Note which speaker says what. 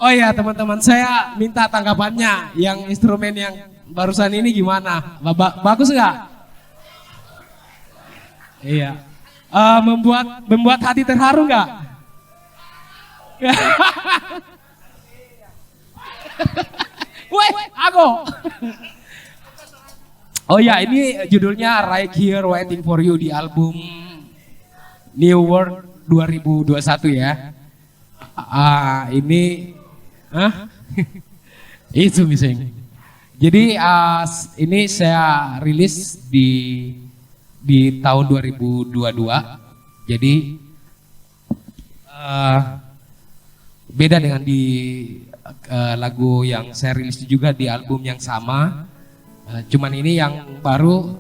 Speaker 1: Oh iya teman-teman, saya minta tanggapannya yang instrumen yang barusan ini gimana? Bagus nggak? Iya. Membuat hati terharu nggak? Woi, aku. Oh ya, ini judulnya Right Here Waiting for You di album New World 2021 ya. Ini itu missing. Jadi ini saya rilis di tahun 2022. Jadi beda dengan di lagu yang saya rilis juga di album yang sama. Cuman ini yang baru